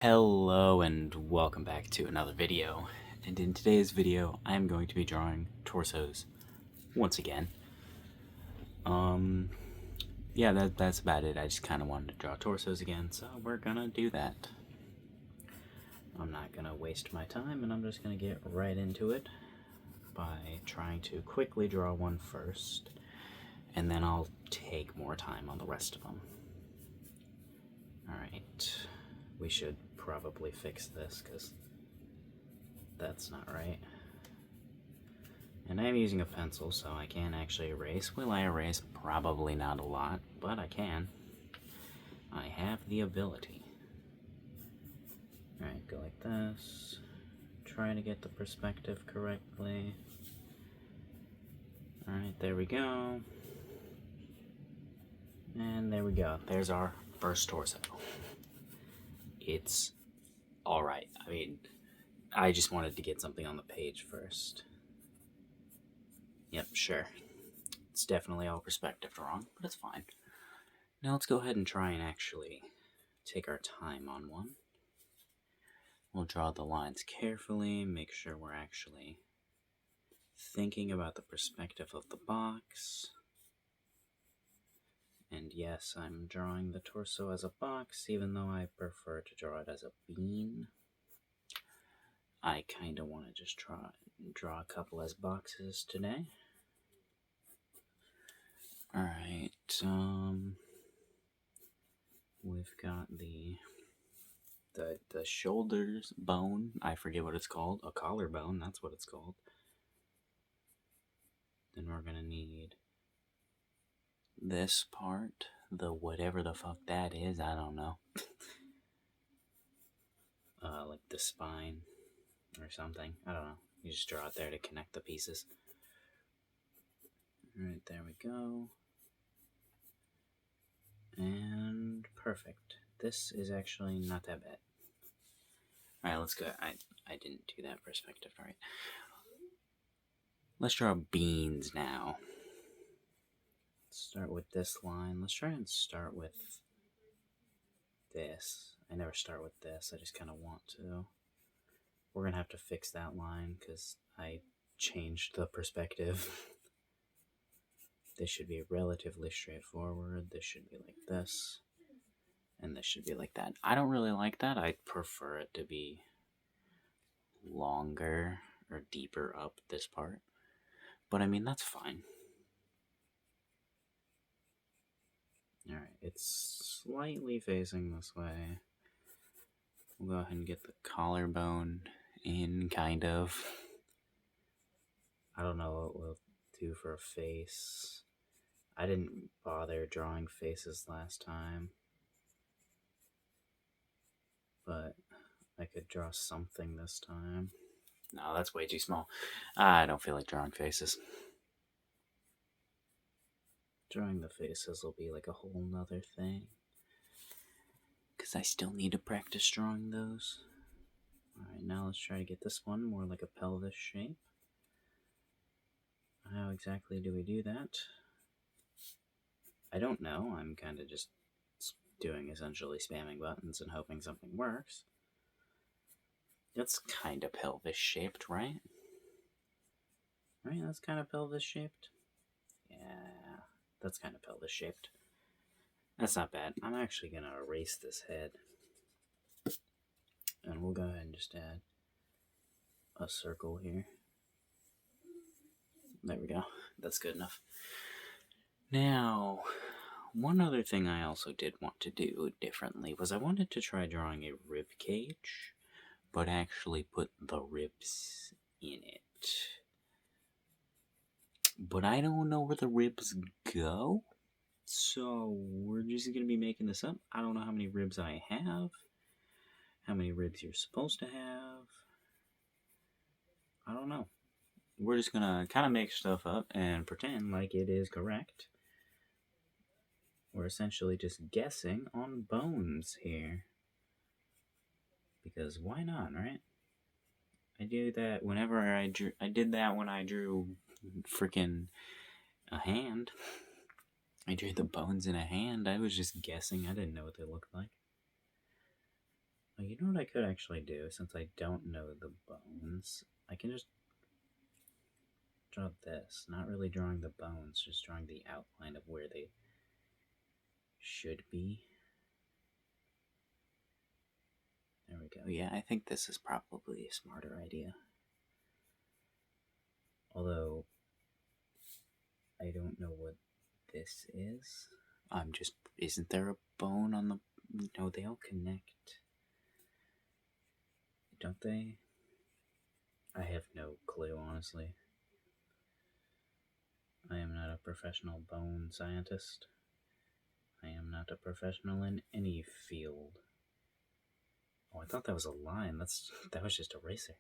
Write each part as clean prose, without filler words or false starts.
Hello and welcome back to another video, and in today's video I'm going to be drawing torsos once again. Um, yeah, that's about it. I just kind of wanted to draw torsos again, so we're gonna do that. I'm not gonna waste my time, and I'm just gonna get right into it by trying to quickly draw one first, and then I'll take more time on the rest of them. Alright, we should probably fix this, because that's not right. And I'm using a pencil, so I can actually erase. Will I erase? Probably not a lot, but I can. I have the ability. Alright, go like this. Try to get the perspective correctly. Alright, there we go. And there we go. There's our first torso. It's alright. I mean, I just wanted to get something on the page first. Yep, sure. It's definitely all perspective wrong, but it's fine. Now let's go ahead and try and actually take our time on one. We'll draw the lines carefully, make sure we're actually thinking about the perspective of the box. And yes, I'm drawing the torso as a box, even though I prefer to draw it as a bean. I kind of want to just draw a couple as boxes today. Alright, we've got the shoulders bone. I forget what it's called. A collarbone, that's what it's called. Then we're gonna need this part, the whatever the fuck that is, I don't know. Like the spine or something. I don't know. You just draw it there to connect the pieces. Alright, there we go. And perfect. This is actually not that bad. Alright, let's go. I didn't do that perspective right. Let's draw beans now. Let's start with this line. Let's try and start with this. I never start with this. I just kind of want to. We're going to have to fix that line because I changed the perspective. This should be relatively straightforward. This should be like this. And this should be like that. I don't really like that. I prefer it to be longer or deeper up this part. But I mean, that's fine. Alright, it's slightly facing this way. We'll go ahead and get the collarbone in, kind of. I don't know what we'll do for a face. I didn't bother drawing faces last time. But I could draw something this time. No, that's way too small. I don't feel like drawing faces. Drawing the faces will be like a whole nother thing. Because I still need to practice drawing those. Alright, now let's try to get this one more like a pelvis shape. How exactly do we do that? I don't know. I'm kind of just doing essentially spamming buttons and hoping something works. That's kind of pelvis shaped, right? Right, that's kind of pelvis shaped. Yeah, that's kind of pelvis shaped. That's not bad. I'm actually going to erase this head. And we'll go ahead and just add a circle here. There we go. That's good enough. Now, one other thing I also did want to do differently was I wanted to try drawing a rib cage, but actually put the ribs in it. But I don't know where the ribs go, so we're just going to be making this up. I don't know how many ribs I have, how many ribs you're supposed to have. I don't know. We're just going to kind of make stuff up and pretend like it is correct. We're essentially just guessing on bones here. Because why not, right? I do that whenever I drew. I did that when I drew freaking a hand. I drew the bones in a hand. I was just guessing. I didn't know what they looked like. Oh, you know what I could actually do, since I don't know the bones? I can just draw this. Not really drawing the bones, just drawing the outline of where they should be. There we go. Yeah, I think this is probably a smarter idea. Although, I don't know what this is. I'm just. Isn't there a bone on the. No, they all connect. Don't they? I have no clue, honestly. I am not a professional bone scientist. I am not a professional in any field. Oh, I thought that was a line. That was just eraser.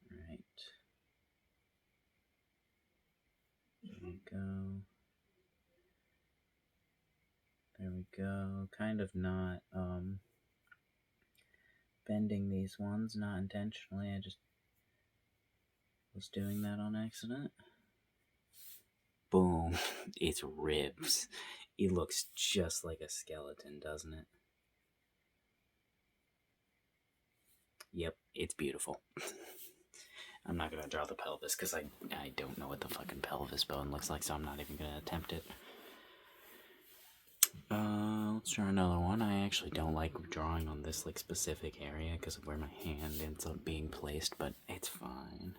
Right. There we go. There we go. Kind of not bending these ones, not intentionally. I just was doing that on accident. Boom. It's ribs. It looks just like a skeleton, doesn't it? Yep, it's beautiful. I'm not gonna draw the pelvis because I don't know what the fucking pelvis bone looks like, so I'm not even gonna attempt it. Let's draw another one. I actually don't like drawing on this like specific area because of where my hand ends up being placed, but it's fine.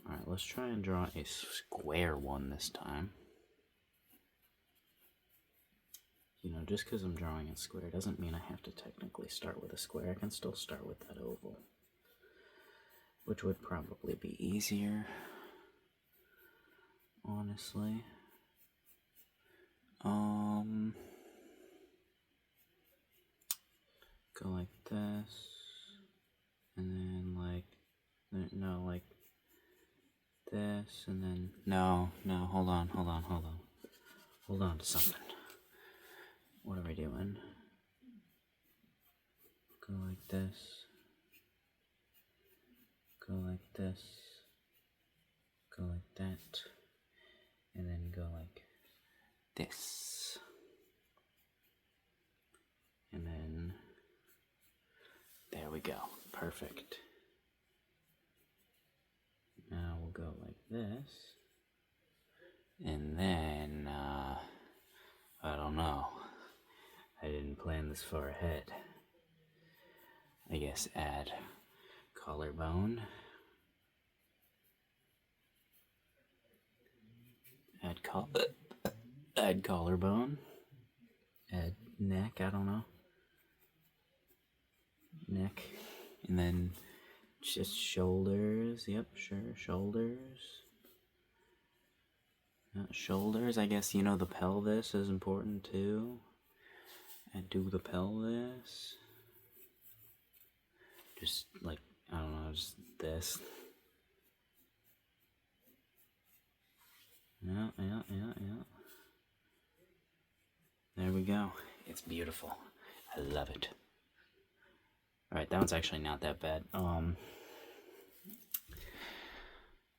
Alright, let's try and draw a square one this time. You know, just because I'm drawing a square doesn't mean I have to technically start with a square. I can still start with that oval, which would probably be easier, honestly. Go like this, and then like, no, like this, and then, no, hold on to something. What are we doing? Go like this, go like this, go like that, and then go like this, and then there we go. Perfect. Now we'll go like this, and then I don't know. I didn't plan this far ahead. I guess add collarbone. Add collarbone. Add neck, I don't know. Neck. And then just shoulders. Yep, sure, shoulders. Shoulders, I guess, you know, the pelvis is important too. And do the pelvis. Just like, I don't know, just this. Yeah. There we go. It's beautiful. I love it. Alright, that one's actually not that bad.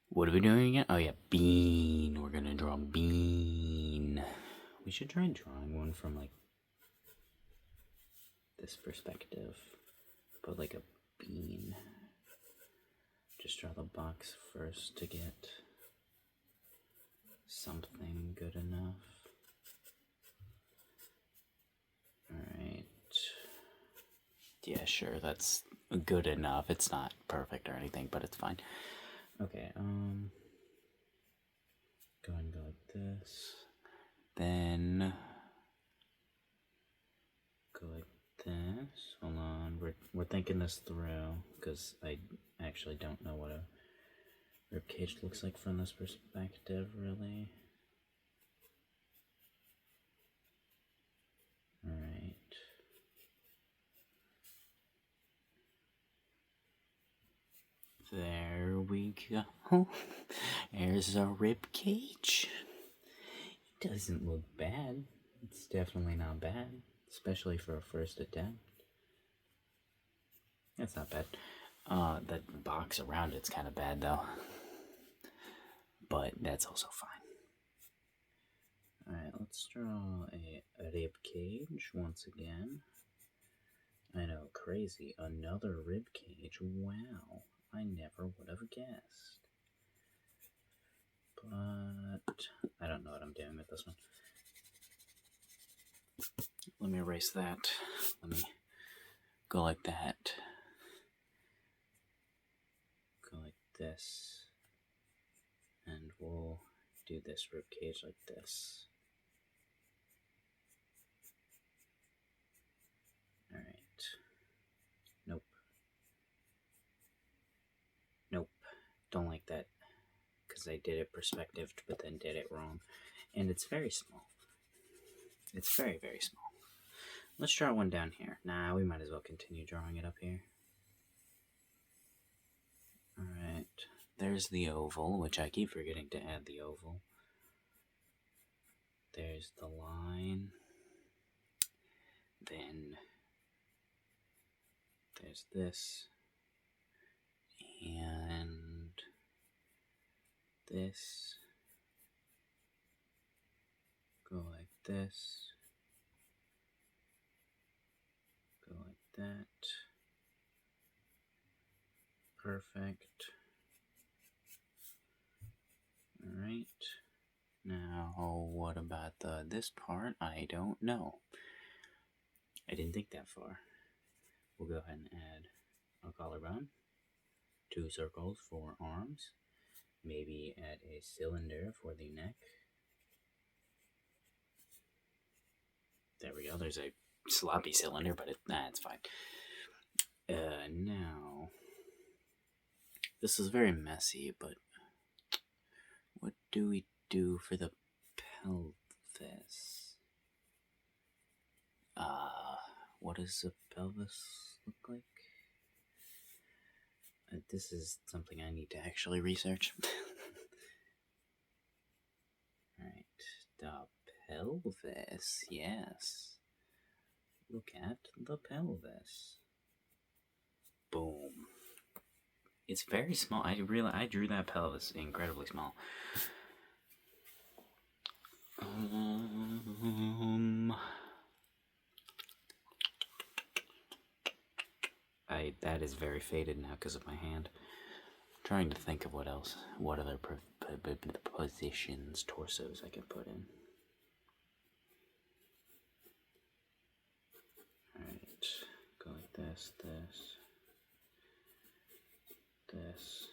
What are we doing again? Oh yeah, bean. We're gonna draw bean. We should try drawing one from like this perspective. Put like a bean. Just draw the box first to get something good enough. Alright. Yeah, sure, that's good enough. It's not perfect or anything, but it's fine. Okay, go and go like this. Then go like this. Hold on, we're thinking this through because I actually don't know what a ribcage looks like from this perspective, really. Alright. There we go. There's a rib cage. It doesn't look bad. It's definitely not bad, especially for a first attempt. That's not bad. That box around it's kind of bad though, but that's also fine. Alright, let's draw a rib cage once again. I know, crazy. Another rib cage. Wow. I never would have guessed. But I don't know what I'm doing with this one. Let me erase that. Let me go like that. Go like this. And we'll do this rib cage like this. Alright. Nope. Nope. Don't like that. Because I did it perspective, but then did it wrong. And it's very small. It's very, very small. Let's draw one down here. Nah, we might as well continue drawing it up here. Alright. There's the oval, which I keep forgetting to add the oval. There's the line. Then there's this. And this. Go like this. Go like that. Perfect. Alright. Now, what about this part? I don't know. I didn't think that far. We'll go ahead and add a collarbone, 2 circles for arms, maybe add a cylinder for the neck. There we go. There's a sloppy cylinder, but it's fine. Now, this is very messy, but what do we do for the pelvis? What does a pelvis look like? This is something I need to actually research. Alright, the pelvis, yes. Look at the pelvis. Boom. It's very small. I drew that pelvis incredibly small. That is very faded now because of my hand. I'm trying to think of what else. What other positions, torsos I can put in. Alright, go like this, this.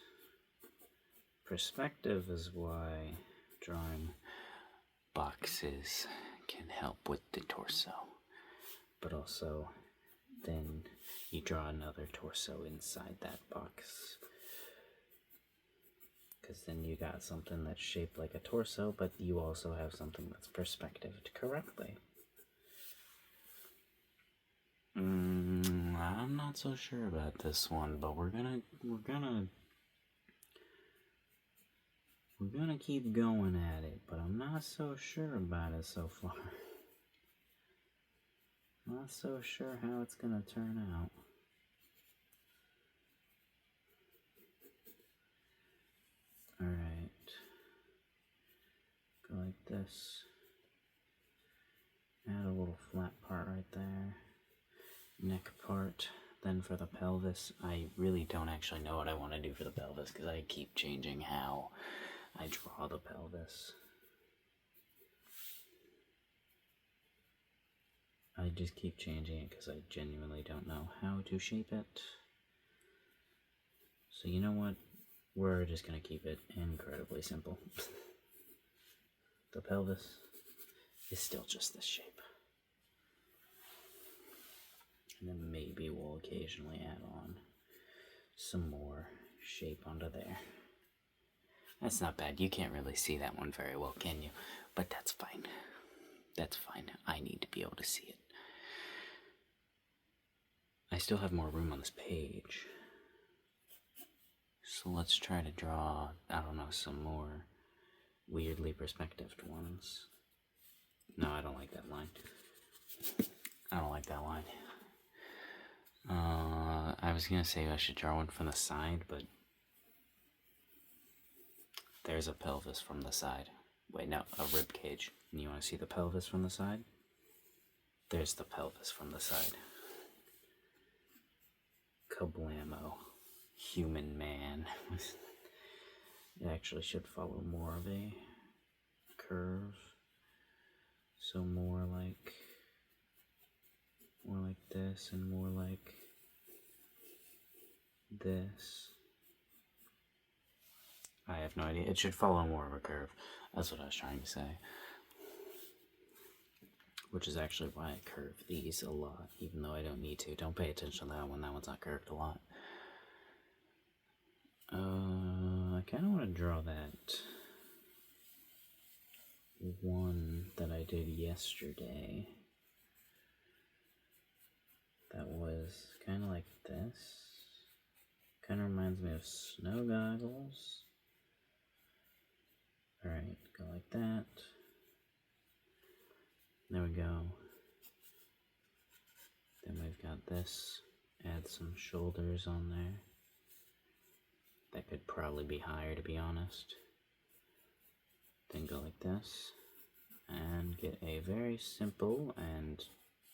Perspective is why drawing boxes can help with the torso. But also, then you draw another torso inside that box. Because then you got something that's shaped like a torso, but you also have something that's perspectived correctly. I'm not so sure about this one, but we're gonna keep going at it, but I'm not so sure about it so far. Not so sure how it's gonna turn out. Alright. Go like this. Add a little flat part right there. Neck part. Then for the pelvis, I really don't actually know what I want to do for the pelvis because I keep changing how I draw the pelvis. I just keep changing it because I genuinely don't know how to shape it. So you know what? We're just going to keep it incredibly simple. The pelvis is still just this shape. And then maybe we'll occasionally add on some more shape onto there. That's not bad. You can't really see that one very well, can you? But that's fine. That's fine. I need to be able to see it. I still have more room on this page. So let's try to draw, I don't know, some more weirdly perspectived ones. No, I don't like that line. I don't like that line. I was gonna say I should draw one from the side, but there's a pelvis from the side. Wait, no, a rib cage. And you want to see the pelvis from the side? There's the pelvis from the side. Kablamo. Human man. It actually should follow more of a curve. So more like this and more like this. I have no idea. It should follow more of a curve. That's what I was trying to say. Which is actually why I curve these a lot, even though I don't need to. Don't pay attention to that one. That one's not curved a lot. I kind of want to draw that one that I did yesterday. That was kind of like this. Kind of reminds me of snow goggles. Alright, go like that. There we go. Then we've got this. Add some shoulders on there. That could probably be higher, to be honest. Then go like this. And get a very simple and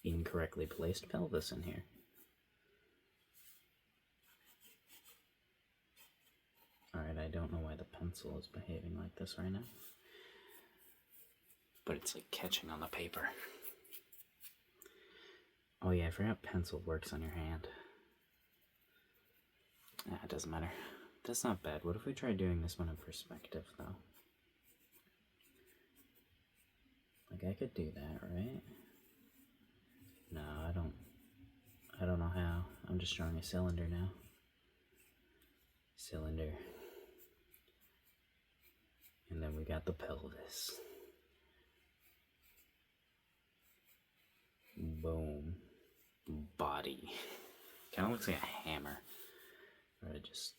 incorrectly placed pelvis in here. Alright, I don't know why the pencil is behaving like this right now. But it's like catching on the paper. Oh yeah, I forgot pencil works on your hand. It doesn't matter. That's not bad. What if we try doing this one in perspective, though? Like, I could do that, right? No, I don't know how. I'm just drawing a cylinder now. Cylinder. And then we got the pelvis. Boom. Body. Kind of looks like a hammer. Or I just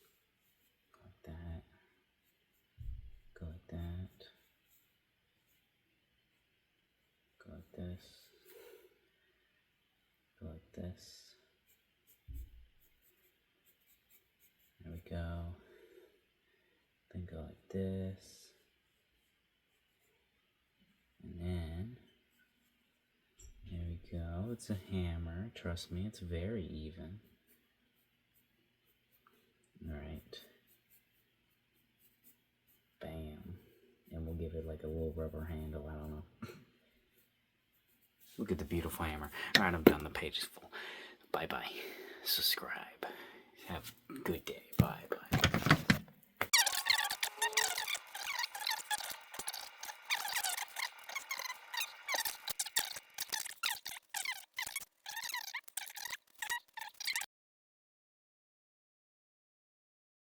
go like that. Go like that. Go like this. Go like this. There we go. Then go like this. And then, there we go. It's a hammer. Trust me, it's very even. Alright. Bam. And we'll give it like a little rubber handle. I don't know. Look at the beautiful hammer. Alright, I'm done. The page is full. Bye-bye. Subscribe. Have a good day. Bye-bye.